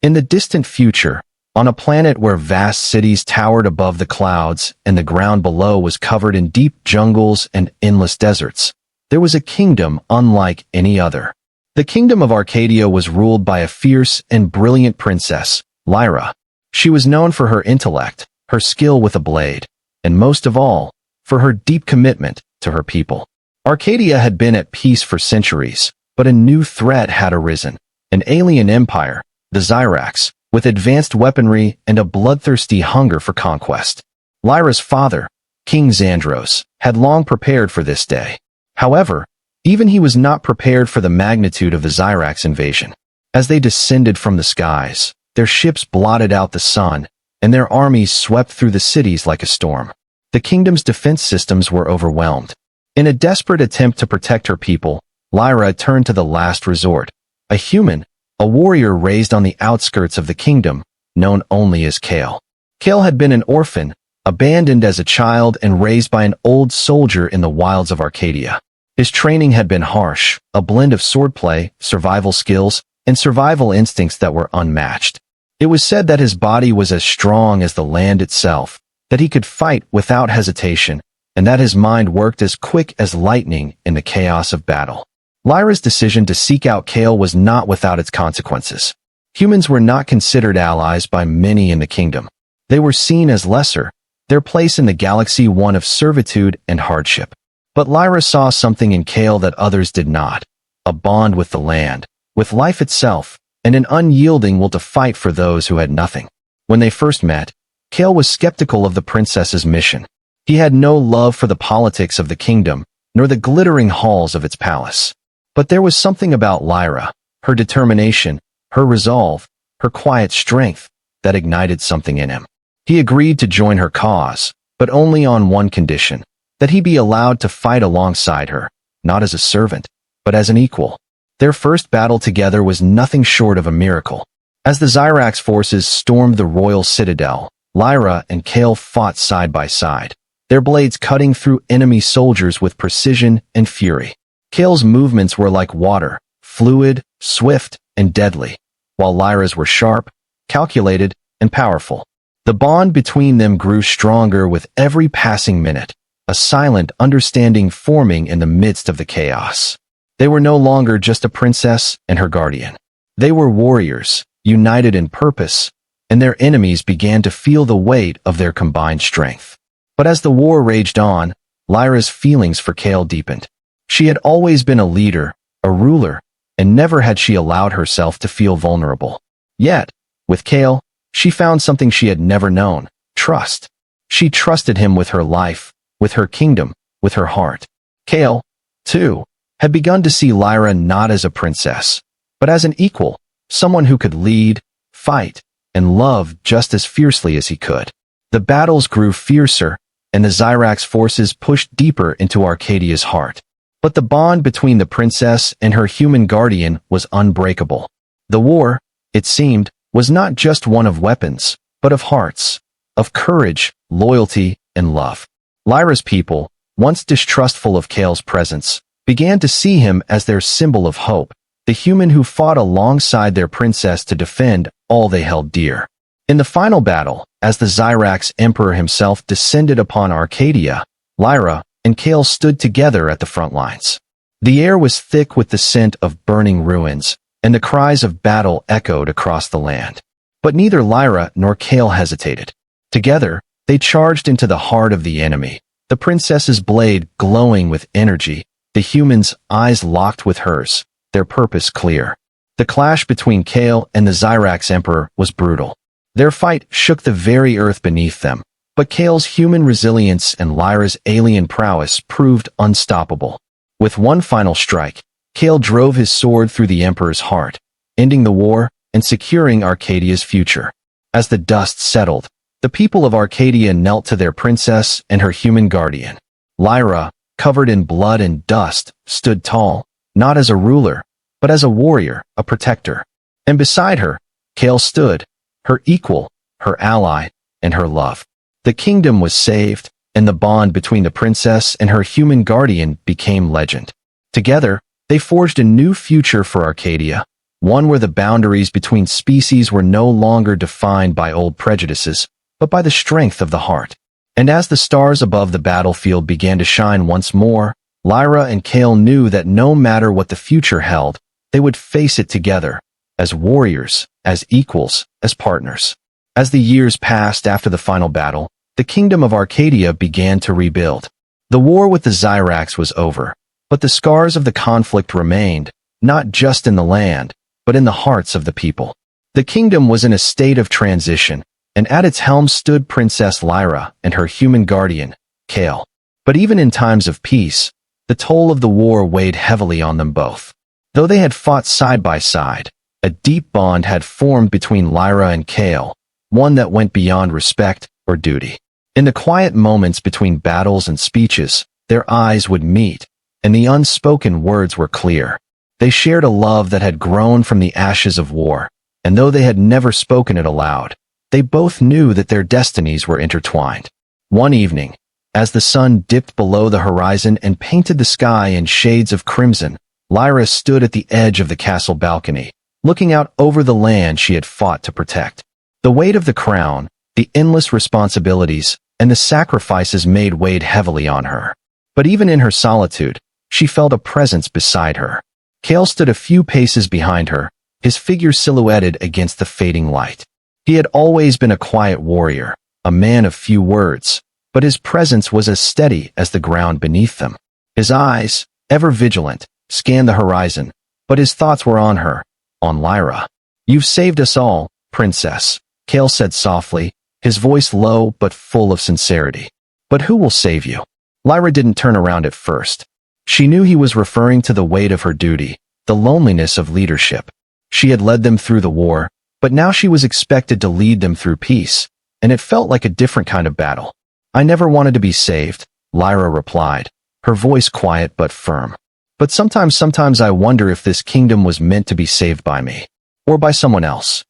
In the distant future, on a planet where vast cities towered above the clouds and the ground below was covered in deep jungles and endless deserts, there was a kingdom unlike any other. The kingdom of Arcadia was ruled by a fierce and brilliant princess, Lyra. She was known for her intellect, her skill with a blade, and most of all, for her deep commitment to her people. Arcadia had been at peace for centuries, but a new threat had arisen. An alien empire, the Zyrax, with advanced weaponry and a bloodthirsty hunger for conquest. Lyra's father, King Xandros, had long prepared for this day. However, even he was not prepared for the magnitude of the Zyrax invasion. As they descended from the skies, their ships blotted out the sun, and their armies swept through the cities like a storm. The kingdom's defense systems were overwhelmed. In a desperate attempt to protect her people, Lyra turned to the last resort, a human, a warrior raised on the outskirts of the kingdom, known only as Kale. Kale had been an orphan, abandoned as a child and raised by an old soldier in the wilds of Arcadia. His training had been harsh, a blend of swordplay, survival skills, and survival instincts that were unmatched. It was said that his body was as strong as the land itself, that he could fight without hesitation, and that his mind worked as quick as lightning in the chaos of battle. Lyra's decision to seek out Kale was not without its consequences. Humans were not considered allies by many in the kingdom. They were seen as lesser, their place in the galaxy one of servitude and hardship. But Lyra saw something in Kale that others did not, a bond with the land, with life itself, and an unyielding will to fight for those who had nothing. When they first met, Kale was skeptical of the princess's mission. He had no love for the politics of the kingdom, nor the glittering halls of its palace. But there was something about Lyra, her determination, her resolve, her quiet strength, that ignited something in him. He agreed to join her cause, but only on one condition, that he be allowed to fight alongside her, not as a servant, but as an equal. Their first battle together was nothing short of a miracle. As the Zyrax forces stormed the royal citadel, Lyra and Kale fought side by side, their blades cutting through enemy soldiers with precision and fury. Kale's movements were like water, fluid, swift, and deadly, while Lyra's were sharp, calculated, and powerful. The bond between them grew stronger with every passing minute, a silent understanding forming in the midst of the chaos. They were no longer just a princess and her guardian. They were warriors, united in purpose, and their enemies began to feel the weight of their combined strength. But as the war raged on, Lyra's feelings for Kale deepened. She had always been a leader, a ruler, and never had she allowed herself to feel vulnerable. Yet, with Kale, she found something she had never known, trust. She trusted him with her life, with her kingdom, with her heart. Kale, too, had begun to see Lyra not as a princess, but as an equal, someone who could lead, fight, and love just as fiercely as he could. The battles grew fiercer, and the Zyrax forces pushed deeper into Arcadia's heart. But the bond between the princess and her human guardian was unbreakable. The war, it seemed, was not just one of weapons, but of hearts, of courage, loyalty, and love. Lyra's people, once distrustful of Kale's presence, began to see him as their symbol of hope, the human who fought alongside their princess to defend all they held dear. In the final battle, as the Zyrax Emperor himself descended upon Arcadia, Lyra and Kale stood together at the front lines. The air was thick with the scent of burning ruins, and the cries of battle echoed across the land. But neither Lyra nor Kale hesitated. Together, they charged into the heart of the enemy, the princess's blade glowing with energy, the human's eyes locked with hers, their purpose clear. The clash between Kale and the Zyrax Emperor was brutal. Their fight shook the very earth beneath them, but Kale's human resilience and Lyra's alien prowess proved unstoppable. With one final strike, Kale drove his sword through the Emperor's heart, ending the war and securing Arcadia's future. As the dust settled, the people of Arcadia knelt to their princess and her human guardian. Lyra, covered in blood and dust, stood tall, not as a ruler, but as a warrior, a protector. And beside her, Kale stood, her equal, her ally, and her love. The kingdom was saved, and the bond between the princess and her human guardian became legend. Together, they forged a new future for Arcadia, one where the boundaries between species were no longer defined by old prejudices, but by the strength of the heart. And as the stars above the battlefield began to shine once more, Lyra and Kale knew that no matter what the future held, they would face it together, as warriors, as equals, as partners. As the years passed after the final battle, the kingdom of Arcadia began to rebuild. The war with the Zyrax was over, but the scars of the conflict remained, not just in the land, but in the hearts of the people. The kingdom was in a state of transition, and at its helm stood Princess Lyra and her human guardian, Kale. But even in times of peace, the toll of the war weighed heavily on them both. Though they had fought side by side, a deep bond had formed between Lyra and Kale, one that went beyond respect or duty. In the quiet moments between battles and speeches, their eyes would meet, and the unspoken words were clear. They shared a love that had grown from the ashes of war, and though they had never spoken it aloud, they both knew that their destinies were intertwined. One evening, as the sun dipped below the horizon and painted the sky in shades of crimson, Lyra stood at the edge of the castle balcony, looking out over the land she had fought to protect. The weight of the crown, the endless responsibilities, and the sacrifices made weighed heavily on her. But even in her solitude, she felt a presence beside her. Kale stood a few paces behind her, his figure silhouetted against the fading light. He had always been a quiet warrior, a man of few words, but his presence was as steady as the ground beneath them. His eyes, ever vigilant, scanned the horizon, but his thoughts were on her, on Lyra. "You've saved us all, princess," Kale said softly, his voice low but full of sincerity. "But who will save you?" Lyra didn't turn around at first. She knew he was referring to the weight of her duty, the loneliness of leadership. She had led them through the war, but now she was expected to lead them through peace, and it felt like a different kind of battle. "I never wanted to be saved," Lyra replied, her voice quiet but firm. "But sometimes I wonder if this kingdom was meant to be saved by me, or by someone else."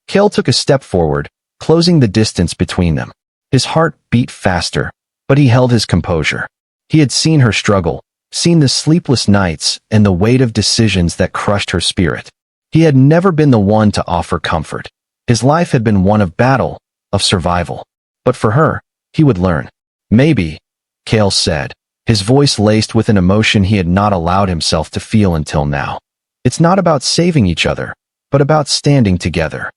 Kale took a step forward, closing the distance between them. His heart beat faster, but he held his composure. He had seen her struggle, seen the sleepless nights and the weight of decisions that crushed her spirit. He had never been the one to offer comfort. His life had been one of battle, of survival. But for her, he would learn. "Maybe," Kale said, his voice laced with an emotion he had not allowed himself to feel until now. "It's not about saving each other, but about standing together."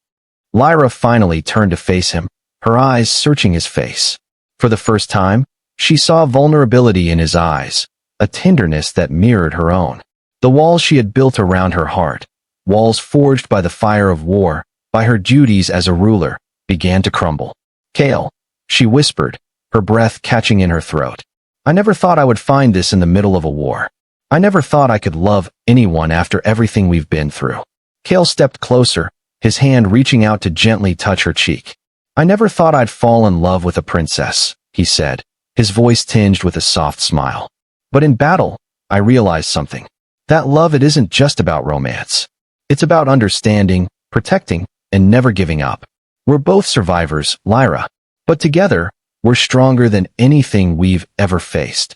Lyra finally turned to face him, her eyes searching his face. For the first time, she saw vulnerability in his eyes, a tenderness that mirrored her own. The walls she had built around her heart, walls forged by the fire of war, by her duties as a ruler, began to crumble. "Kale," she whispered, her breath catching in her throat. "I never thought I would find this in the middle of a war. I never thought I could love anyone after everything we've been through." Kale stepped closer, his hand reaching out to gently touch her cheek. "I never thought I'd fall in love with a princess," he said, his voice tinged with a soft smile. "But in battle, I realized something. That love, it isn't just about romance. It's about understanding, protecting, and never giving up. We're both survivors, Lyra, but together, we're stronger than anything we've ever faced."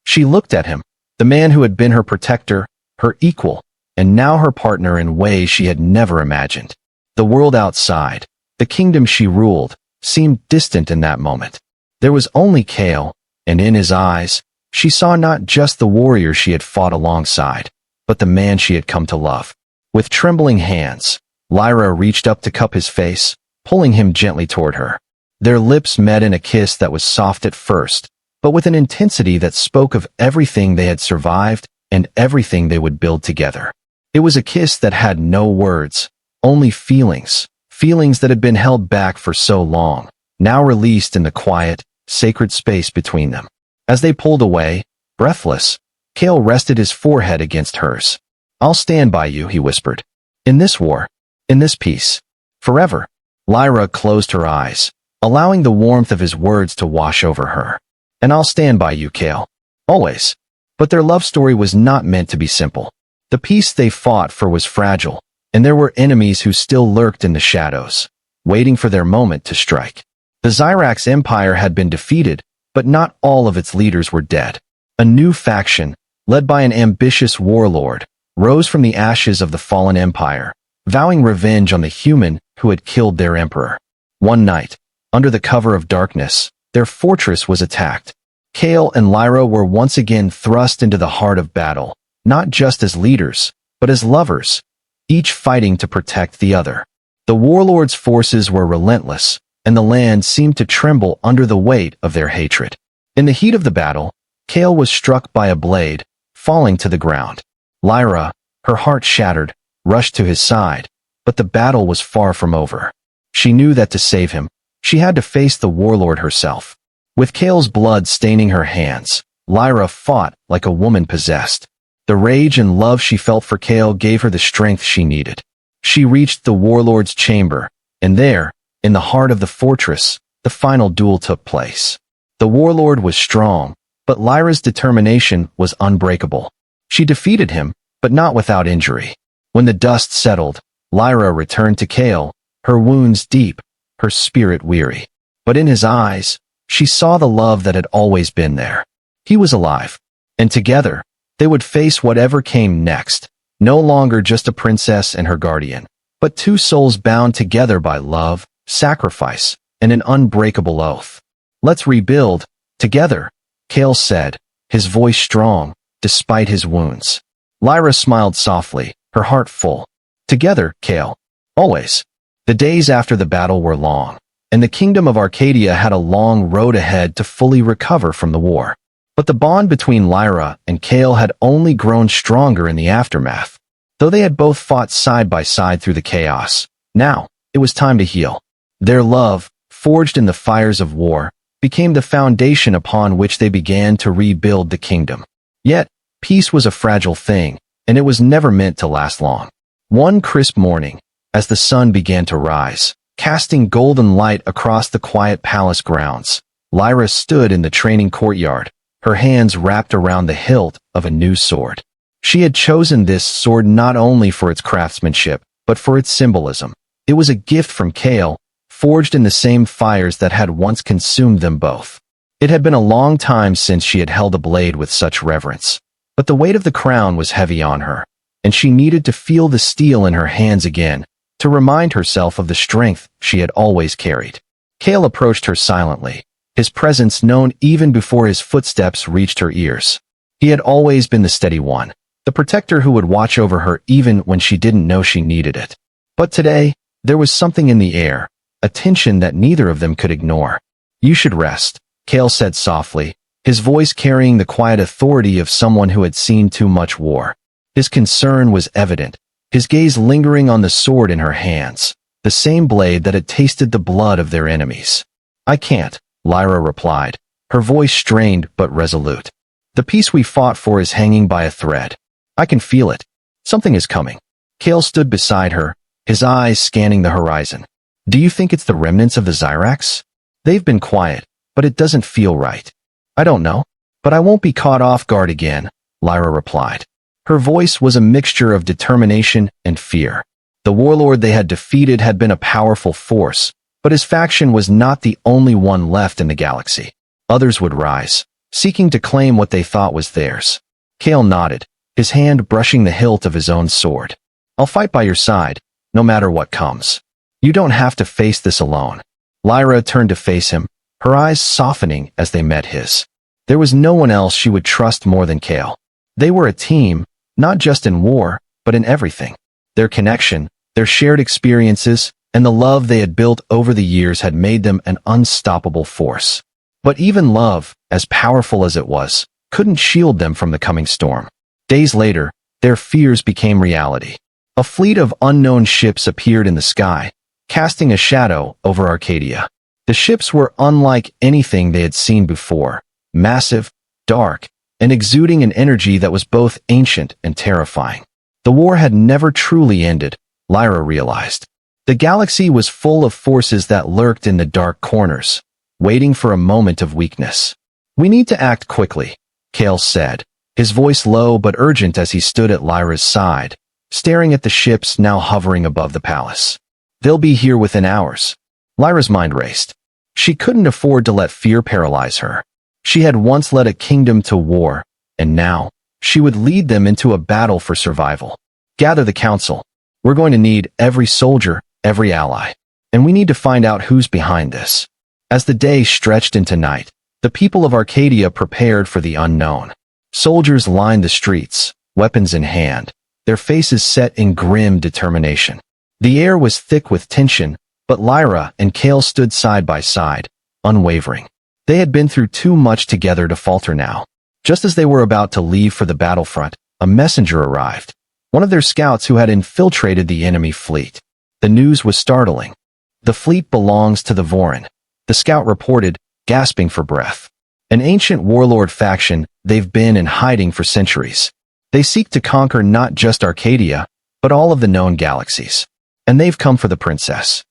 She looked at him, the man who had been her protector, her equal, and now her partner in ways she had never imagined. The world outside, the kingdom she ruled, seemed distant in that moment. There was only Kale, and in his eyes, she saw not just the warrior she had fought alongside, but the man she had come to love. With trembling hands, Lyra reached up to cup his face, pulling him gently toward her. Their lips met in a kiss that was soft at first, but with an intensity that spoke of everything they had survived and everything they would build together. It was a kiss that had no words, only feelings, feelings that had been held back for so long, now released in the quiet, sacred space between them. As they pulled away, breathless, Kale rested his forehead against hers. "I'll stand by you," he whispered. "In this war, in this peace, forever." Lyra closed her eyes, allowing the warmth of his words to wash over her. "And I'll stand by you, Kale. Always." But their love story was not meant to be simple. The peace they fought for was fragile, and there were enemies who still lurked in the shadows, waiting for their moment to strike. The Zyrax Empire had been defeated, but not all of its leaders were dead. A new faction, led by an ambitious warlord, rose from the ashes of the fallen empire, vowing revenge on the human who had killed their emperor. One night, under the cover of darkness, their fortress was attacked. Kale and Lyra were once again thrust into the heart of battle, not just as leaders, but as lovers, each fighting to protect the other. The warlords' forces were relentless, and the land seemed to tremble under the weight of their hatred. In the heat of the battle, Kale was struck by a blade, falling to the ground. Lyra, her heart shattered, rushed to his side, but the battle was far from over. She knew that to save him, she had to face the warlord herself. With Kale's blood staining her hands, Lyra fought like a woman possessed. The rage and love she felt for Kale gave her the strength she needed. She reached the warlord's chamber, and there, in the heart of the fortress, the final duel took place. The warlord was strong, but Lyra's determination was unbreakable. She defeated him, but not without injury. When the dust settled, Lyra returned to Kale, her wounds deep, her spirit weary. But in his eyes, she saw the love that had always been there. He was alive, and together, they would face whatever came next, no longer just a princess and her guardian, but two souls bound together by love, sacrifice, and an unbreakable oath. "Let's rebuild, together," Kale said, his voice strong, despite his wounds. Lyra smiled softly, her heart full. "Together, Kale. Always." The days after the battle were long, and the kingdom of Arcadia had a long road ahead to fully recover from the war. But the bond between Lyra and Kale had only grown stronger in the aftermath. Though they had both fought side by side through the chaos, now, it was time to heal. Their love, forged in the fires of war, became the foundation upon which they began to rebuild the kingdom. Yet, peace was a fragile thing, and it was never meant to last long. One crisp morning, as the sun began to rise, casting golden light across the quiet palace grounds, Lyra stood in the training courtyard, her hands wrapped around the hilt of a new sword. She had chosen this sword not only for its craftsmanship, but for its symbolism. It was a gift from Kale, forged in the same fires that had once consumed them both. It had been a long time since she had held a blade with such reverence, but the weight of the crown was heavy on her, and she needed to feel the steel in her hands again, to remind herself of the strength she had always carried. Kale approached her silently, his presence known even before his footsteps reached her ears. He had always been the steady one, the protector who would watch over her even when she didn't know she needed it. But today, there was something in the air, a tension that neither of them could ignore. "You should rest," Kale said softly, his voice carrying the quiet authority of someone who had seen too much war. His concern was evident, his gaze lingering on the sword in her hands, the same blade that had tasted the blood of their enemies. "I can't," Lyra replied, her voice strained but resolute. "The peace we fought for is hanging by a thread. I can feel it. Something is coming." Kale stood beside her, his eyes scanning the horizon. "Do you think it's the remnants of the Zyrax? They've been quiet, but it doesn't feel right." "I don't know, but I won't be caught off guard again," Lyra replied. Her voice was a mixture of determination and fear. The warlord they had defeated had been a powerful force, but his faction was not the only one left in the galaxy. Others would rise, seeking to claim what they thought was theirs. Kale nodded, his hand brushing the hilt of his own sword. "I'll fight by your side, no matter what comes. You don't have to face this alone." Lyra turned to face him, her eyes softening as they met his. There was no one else she would trust more than Kale. They were a team, not just in war, but in everything. Their connection, their shared experiences, and the love they had built over the years had made them an unstoppable force. But even love, as powerful as it was, couldn't shield them from the coming storm. Days later, their fears became reality. A fleet of unknown ships appeared in the sky, casting a shadow over Arcadia. The ships were unlike anything they had seen before, massive, dark, and exuding an energy that was both ancient and terrifying. The war had never truly ended, Lyra realized. The galaxy was full of forces that lurked in the dark corners, waiting for a moment of weakness. "We need to act quickly," Kale said, his voice low but urgent as he stood at Lyra's side, staring at the ships now hovering above the palace. "They'll be here within hours." Lyra's mind raced. She couldn't afford to let fear paralyze her. She had once led a kingdom to war, and now, she would lead them into a battle for survival. "Gather the council." We're going to need every soldier, every ally. And we need to find out who's behind this. As the day stretched into night, the people of Arcadia prepared for the unknown. Soldiers lined the streets, weapons in hand, their faces set in grim determination. The air was thick with tension, but Lyra and Kale stood side by side, unwavering. They had been through too much together to falter now. Just as they were about to leave for the battlefront, a messenger arrived, one of their scouts who had infiltrated the enemy fleet. The news was startling. The fleet belongs to the Vorin, the scout reported, gasping for breath. An ancient warlord faction, they've been in hiding for centuries. They seek to conquer not just Arcadia, but all of the known galaxies. And they've come for the princess.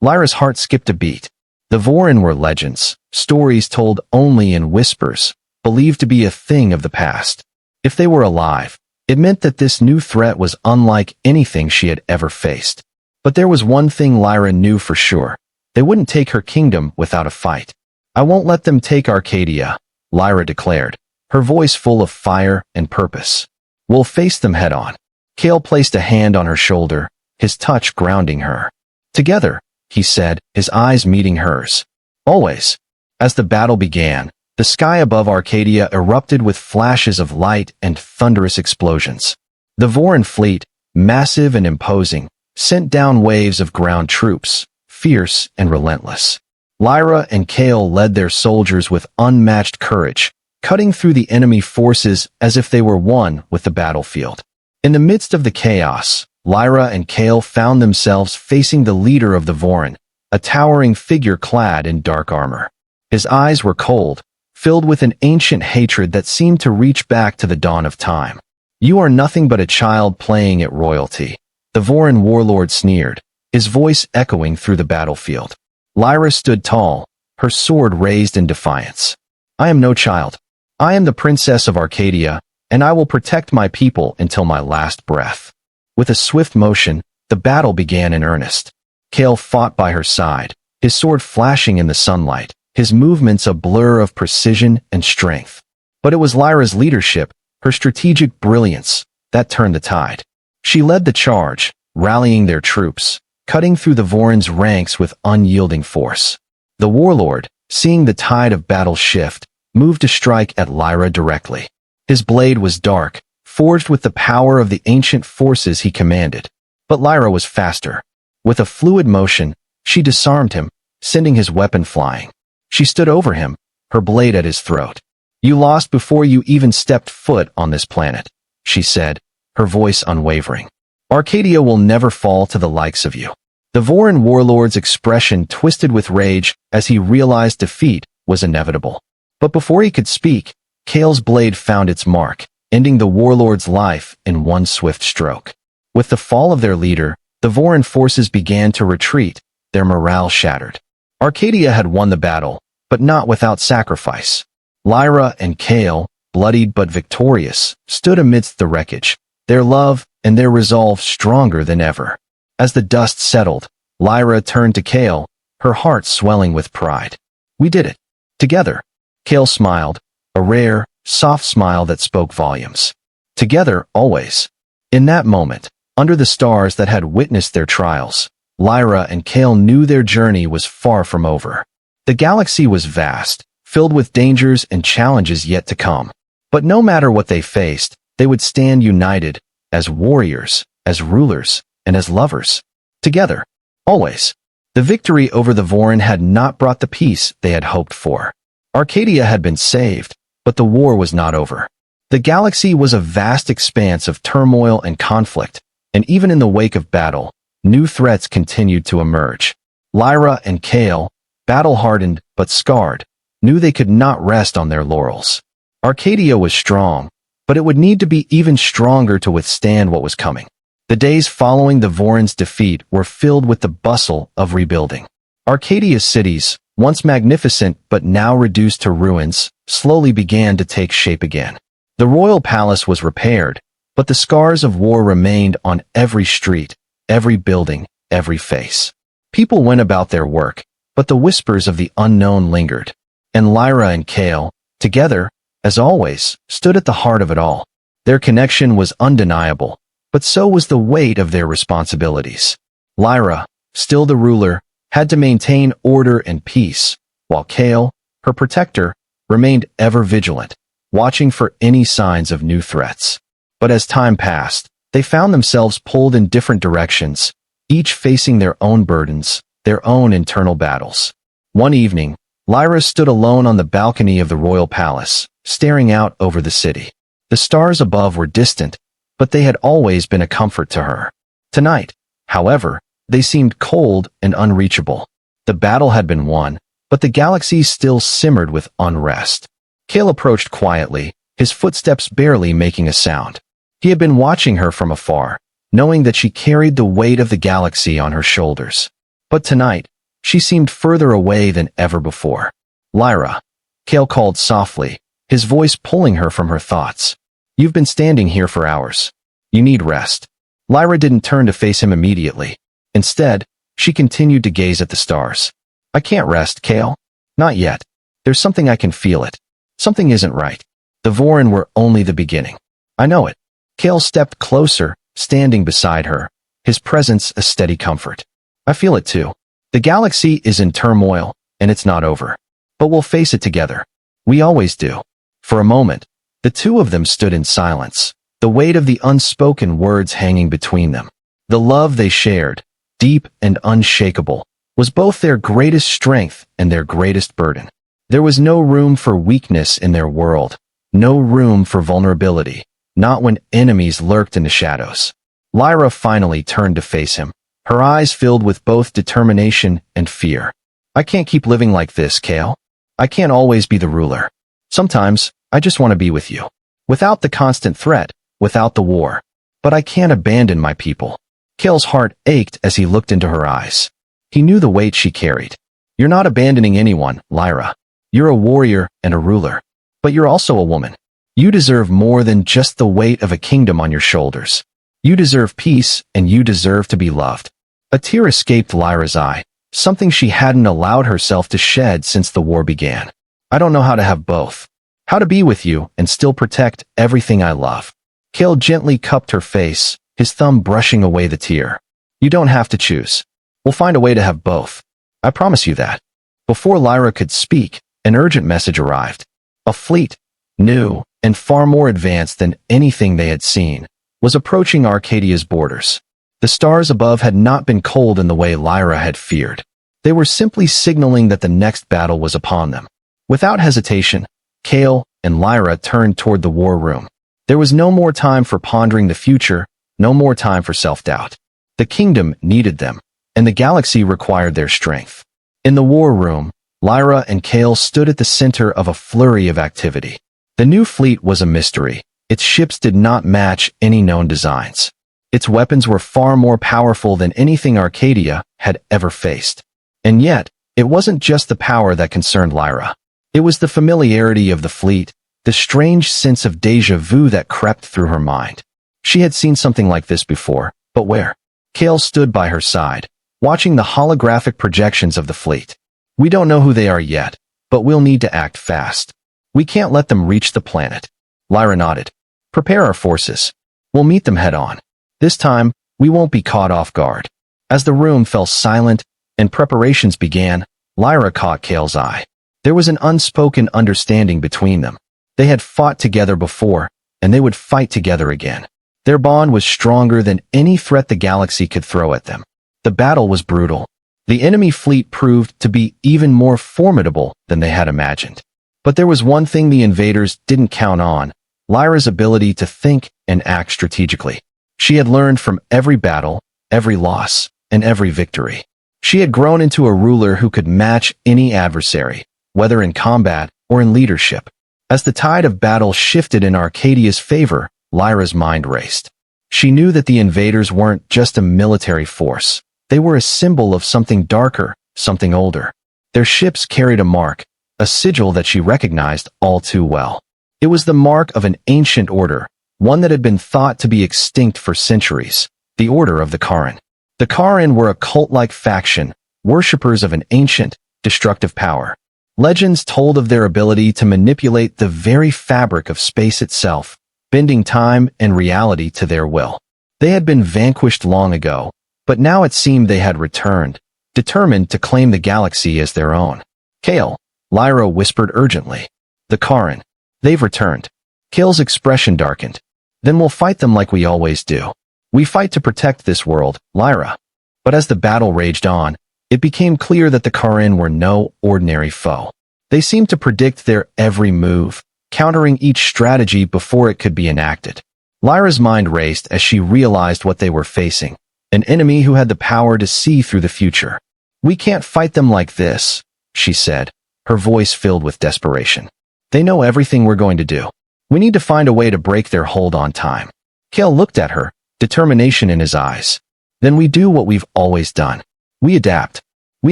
Lyra's heart skipped a beat. The Vorin were legends, stories told only in whispers, believed to be a thing of the past. If they were alive, it meant that this new threat was unlike anything she had ever faced. But there was one thing Lyra knew for sure. They wouldn't take her kingdom without a fight. I won't let them take Arcadia, Lyra declared, her voice full of fire and purpose. We'll face them head on. Kale placed a hand on her shoulder, his touch grounding her. Together, he said, his eyes meeting hers. Always. As the battle began, the sky above Arcadia erupted with flashes of light and thunderous explosions. The Vorin fleet, massive and imposing, sent down waves of ground troops, fierce and relentless. Lyra and Kale led their soldiers with unmatched courage, cutting through the enemy forces as if they were one with the battlefield. In the midst of the chaos, Lyra and Kale found themselves facing the leader of the Vorin, a towering figure clad in dark armor. His eyes were cold, filled with an ancient hatred that seemed to reach back to the dawn of time. You are nothing but a child playing at royalty, the Vorin warlord sneered, his voice echoing through the battlefield. Lyra stood tall, her sword raised in defiance. I am no child. I am the princess of Arcadia, and I will protect my people until my last breath. With a swift motion, the battle began in earnest. Kale fought by her side, his sword flashing in the sunlight, his movements a blur of precision and strength. But it was Lyra's leadership, her strategic brilliance, that turned the tide. She led the charge, rallying their troops, cutting through the Vorin's ranks with unyielding force. The warlord, seeing the tide of battle shift, moved to strike at Lyra directly. His blade was dark, forged with the power of the ancient forces he commanded. But Lyra was faster. With a fluid motion, she disarmed him, sending his weapon flying. She stood over him, her blade at his throat. You lost before you even stepped foot on this planet, she said, her voice unwavering. Arcadia will never fall to the likes of you. The Vorin warlord's expression twisted with rage as he realized defeat was inevitable. But before he could speak, Kale's blade found its mark, ending the warlord's life in one swift stroke. With the fall of their leader, the Vorin forces began to retreat, their morale shattered. Arcadia had won the battle, but not without sacrifice. Lyra and Kale, bloodied but victorious, stood amidst the wreckage, their love and their resolve stronger than ever. As the dust settled, Lyra turned to Kale, her heart swelling with pride. We did it. Together. Kale smiled, a rare, soft smile that spoke volumes. Together, always. In that moment, under the stars that had witnessed their trials, Lyra and Kale knew their journey was far from over. The galaxy was vast, filled with dangers and challenges yet to come. But no matter what they faced, they would stand united, as warriors, as rulers, and as lovers. Together. Always. The victory over the Vorin had not brought the peace they had hoped for. Arcadia had been saved, but the war was not over. The galaxy was a vast expanse of turmoil and conflict, and even in the wake of battle, new threats continued to emerge. Lyra and Kale, battle-hardened but scarred, knew they could not rest on their laurels. Arcadia was strong, but it would need to be even stronger to withstand what was coming. The days following the Vorin's defeat were filled with the bustle of rebuilding. Arcadia's cities, once magnificent but now reduced to ruins, slowly began to take shape again. The royal palace was repaired, but the scars of war remained on every street, every building, every face. People went about their work, but the whispers of the unknown lingered. And Lyra and Kale, together, as always, stood at the heart of it all. Their connection was undeniable, but so was the weight of their responsibilities. Lyra, still the ruler, had to maintain order and peace, while Kale, her protector, remained ever vigilant, watching for any signs of new threats. But as time passed, they found themselves pulled in different directions, each facing their own burdens, their own internal battles. One evening, Lyra stood alone on the balcony of the royal palace, staring out over the city. The stars above were distant, but they had always been a comfort to her. Tonight, however, they seemed cold and unreachable. The battle had been won, but the galaxy still simmered with unrest. Kale approached quietly, his footsteps barely making a sound. He had been watching her from afar, knowing that she carried the weight of the galaxy on her shoulders. But tonight, she seemed further away than ever before. Lyra, Kale called softly, his voice pulling her from her thoughts. You've been standing here for hours. You need rest. Lyra didn't turn to face him immediately. Instead, she continued to gaze at the stars. I can't rest, Kale. Not yet. There's something I can feel it. Something isn't right. The Vorin were only the beginning. I know it. Kale stepped closer, standing beside her, his presence a steady comfort. I feel it too. The galaxy is in turmoil, and it's not over. But we'll face it together. We always do. For a moment, the two of them stood in silence, the weight of the unspoken words hanging between them. The love they shared, deep and unshakable, was both their greatest strength and their greatest burden. There was no room for weakness in their world, no room for vulnerability, not when enemies lurked in the shadows. Lyra finally turned to face him, her eyes filled with both determination and fear. I can't keep living like this, Kale. I can't always be the ruler. Sometimes, I just want to be with you. Without the constant threat, without the war. But I can't abandon my people. Kale's heart ached as he looked into her eyes. He knew the weight she carried. You're not abandoning anyone, Lyra. You're a warrior and a ruler. But you're also a woman. You deserve more than just the weight of a kingdom on your shoulders. You deserve peace, and you deserve to be loved. A tear escaped Lyra's eye, something she hadn't allowed herself to shed since the war began. I don't know how to have both. How to be with you and still protect everything I love. Kale gently cupped her face, his thumb brushing away the tear. You don't have to choose. We'll find a way to have both. I promise you that. Before Lyra could speak, an urgent message arrived. A fleet, new and far more advanced than anything they had seen, was approaching Arcadia's borders. The stars above had not been cold in the way Lyra had feared. They were simply signaling that the next battle was upon them. Without hesitation, Kale and Lyra turned toward the war room. There was no more time for pondering the future, no more time for self-doubt. The kingdom needed them, and the galaxy required their strength. In the war room, Lyra and Kale stood at the center of a flurry of activity. The new fleet was a mystery. Its ships did not match any known designs. Its weapons were far more powerful than anything Arcadia had ever faced. And yet, it wasn't just the power that concerned Lyra. It was the familiarity of the fleet, the strange sense of déjà vu that crept through her mind. She had seen something like this before, but where? Kale stood by her side, watching the holographic projections of the fleet. We don't know who they are yet, but we'll need to act fast. We can't let them reach the planet. Lyra nodded. Prepare our forces. We'll meet them head on. This time, we won't be caught off guard. As the room fell silent and preparations began, Lyra caught Kale's eye. There was an unspoken understanding between them. They had fought together before, and they would fight together again. Their bond was stronger than any threat the galaxy could throw at them. The battle was brutal. The enemy fleet proved to be even more formidable than they had imagined. But there was one thing the invaders didn't count on: Lyra's ability to think and act strategically. She had learned from every battle, every loss, and every victory. She had grown into a ruler who could match any adversary, whether in combat or in leadership. As the tide of battle shifted in Arcadia's favor, Lyra's mind raced. She knew that the invaders weren't just a military force. They were a symbol of something darker, something older. Their ships carried a mark, a sigil that she recognized all too well. It was the mark of an ancient order, one that had been thought to be extinct for centuries, the Order of the Kharin. The Kharin were a cult-like faction, worshippers of an ancient, destructive power. Legends told of their ability to manipulate the very fabric of space itself, bending time and reality to their will. They had been vanquished long ago, but now it seemed they had returned, determined to claim the galaxy as their own. Kale, Lyra whispered urgently. The Karin. They've returned. Kale's expression darkened. Then we'll fight them like we always do. We fight to protect this world, Lyra. But as the battle raged on, it became clear that the Karin were no ordinary foe. They seemed to predict their every move, countering each strategy before it could be enacted. Lyra's mind raced as she realized what they were facing, an enemy who had the power to see through the future. We can't fight them like this, she said, her voice filled with desperation. They know everything we're going to do. We need to find a way to break their hold on time. Kale looked at her, determination in his eyes. Then we do what we've always done. We adapt. We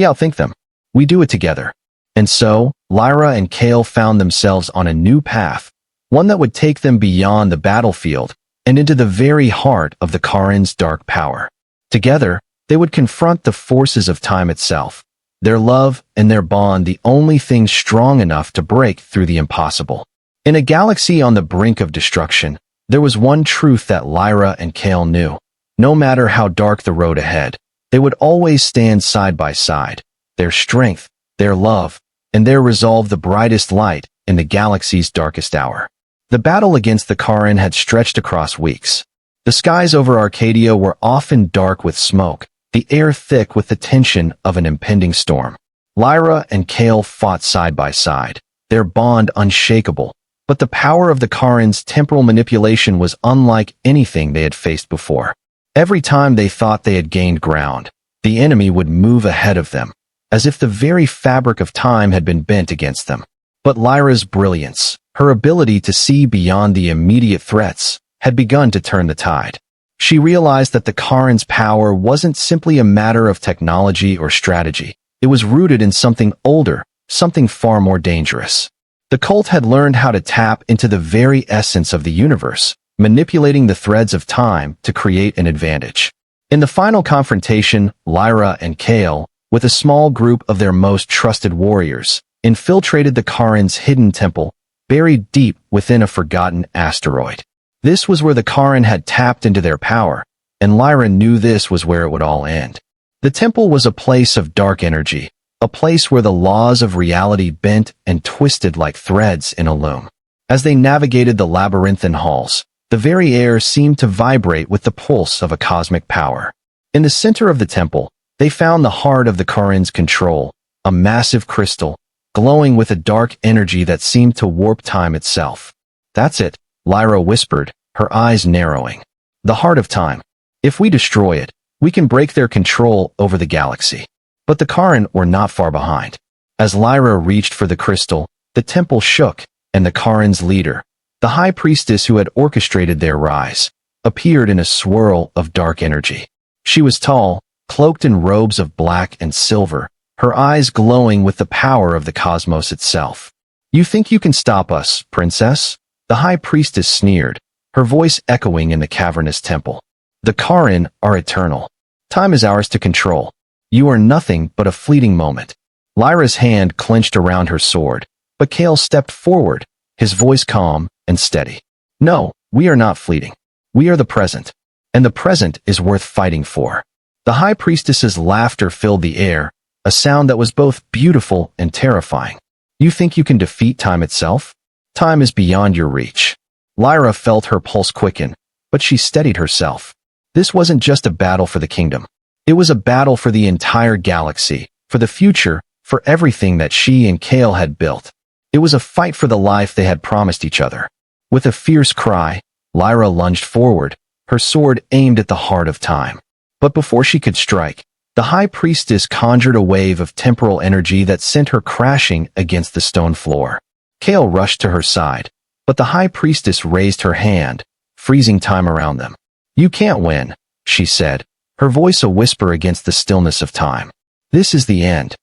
outthink them. We do it together. And so, Lyra and Kale found themselves on a new path, one that would take them beyond the battlefield and into the very heart of the Karin's dark power. Together, they would confront the forces of time itself, their love and their bond the only thing strong enough to break through the impossible. In a galaxy on the brink of destruction, there was one truth that Lyra and Kale knew. No matter how dark the road ahead, they would always stand side by side, their strength, their love, and their resolve the brightest light in the galaxy's darkest hour. The battle against the Karin had stretched across weeks. The skies over Arcadia were often dark with smoke, the air thick with the tension of an impending storm. Lyra and Kale fought side by side, their bond unshakable, but the power of the Karin's temporal manipulation was unlike anything they had faced before. Every time they thought they had gained ground, the enemy would move ahead of them, as if the very fabric of time had been bent against them. But Lyra's brilliance, her ability to see beyond the immediate threats, had begun to turn the tide. She realized that the Karin's power wasn't simply a matter of technology or strategy. It was rooted in something older, something far more dangerous. The cult had learned how to tap into the very essence of the universe, manipulating the threads of time to create an advantage. In the final confrontation, Lyra and Kale, with a small group of their most trusted warriors, infiltrated the Karin's hidden temple, buried deep within a forgotten asteroid. This was where the Karin had tapped into their power, and Lyra knew this was where it would all end. The temple was a place of dark energy, a place where the laws of reality bent and twisted like threads in a loom. As they navigated the labyrinthine halls, the very air seemed to vibrate with the pulse of a cosmic power. In the center of the temple, they found the heart of the Karin's control, a massive crystal, glowing with a dark energy that seemed to warp time itself. That's it, Lyra whispered, her eyes narrowing. The heart of time. If we destroy it, we can break their control over the galaxy. But the Karin were not far behind. As Lyra reached for the crystal, the temple shook, and the Karin's leader, the high priestess who had orchestrated their rise, appeared in a swirl of dark energy. She was tall, cloaked in robes of black and silver, her eyes glowing with the power of the cosmos itself. You think you can stop us, princess? The high priestess sneered, her voice echoing in the cavernous temple. The Karin are eternal. Time is ours to control. You are nothing but a fleeting moment. Lyra's hand clenched around her sword, but Kale stepped forward, his voice calm and steady. No, we are not fleeting. We are the present, and the present is worth fighting for. The high priestess's laughter filled the air, a sound that was both beautiful and terrifying. You think you can defeat time itself? Time is beyond your reach. Lyra felt her pulse quicken, but she steadied herself. This wasn't just a battle for the kingdom. It was a battle for the entire galaxy, for the future, for everything that she and Kale had built. It was a fight for the life they had promised each other. With a fierce cry, Lyra lunged forward, her sword aimed at the heart of time. But before she could strike, the high priestess conjured a wave of temporal energy that sent her crashing against the stone floor. Kale rushed to her side, but the high priestess raised her hand, freezing time around them. You can't win, she said, her voice a whisper against the stillness of time. This is the end.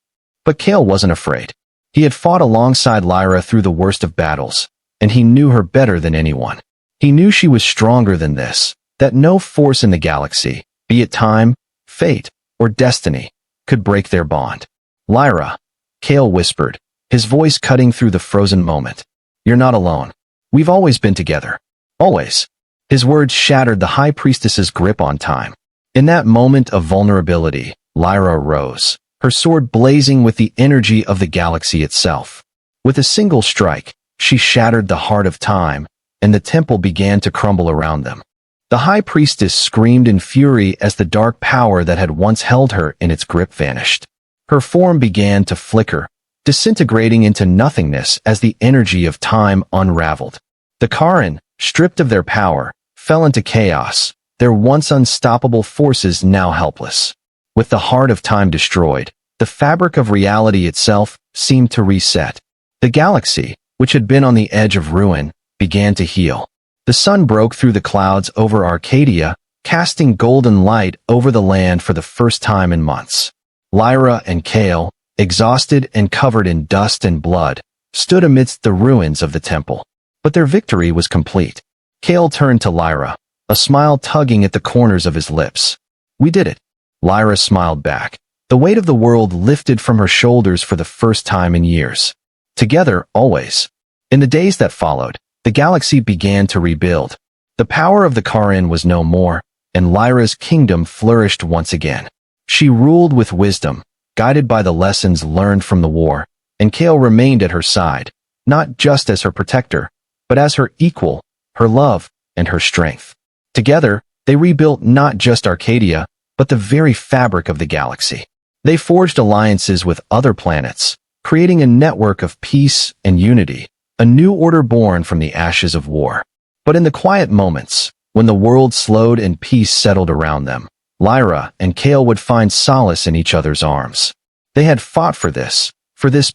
But Kale wasn't afraid. He had fought alongside Lyra through the worst of battles, and he knew her better than anyone. He knew she was stronger than this, that no force in the galaxy, be it time, fate, or destiny, could break their bond. Lyra, Kale whispered, his voice cutting through the frozen moment. You're not alone. We've always been together. Always. His words shattered the High Priestess's grip on time. In that moment of vulnerability, Lyra rose, her sword blazing with the energy of the galaxy itself. With a single strike, she shattered the heart of time, and the temple began to crumble around them. The High Priestess screamed in fury as the dark power that had once held her in its grip vanished. Her form began to flicker, disintegrating into nothingness as the energy of time unraveled. The Kharon, stripped of their power, fell into chaos, their once unstoppable forces now helpless. With the heart of time destroyed, the fabric of reality itself seemed to reset. The galaxy, which had been on the edge of ruin, began to heal. The sun broke through the clouds over Arcadia, casting golden light over the land for the first time in months. Lyra and Kale, exhausted and covered in dust and blood, stood amidst the ruins of the temple. But their victory was complete. Kale turned to Lyra, a smile tugging at the corners of his lips. "We did it." Lyra smiled back. The weight of the world lifted from her shoulders for the first time in years. Together, always. In the days that followed, the galaxy began to rebuild. The power of the Kharon was no more, and Lyra's kingdom flourished once again. She ruled with wisdom, guided by the lessons learned from the war, and Kale remained at her side, not just as her protector, but as her equal, her love, and her strength. Together, they rebuilt not just Arcadia, but the very fabric of the galaxy. They forged alliances with other planets, creating a network of peace and unity, a new order born from the ashes of war. But in the quiet moments, when the world slowed and peace settled around them, Lyra and Kale would find solace in each other's arms. They had fought for this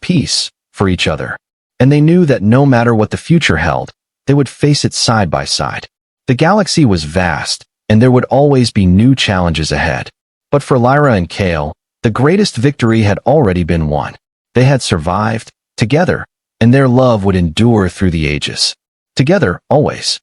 peace, for each other. And they knew that no matter what the future held, they would face it side by side. The galaxy was vast, and there would always be new challenges ahead. But for Lyra and Kale, the greatest victory had already been won. They had survived, together, and their love would endure through the ages. Together, always.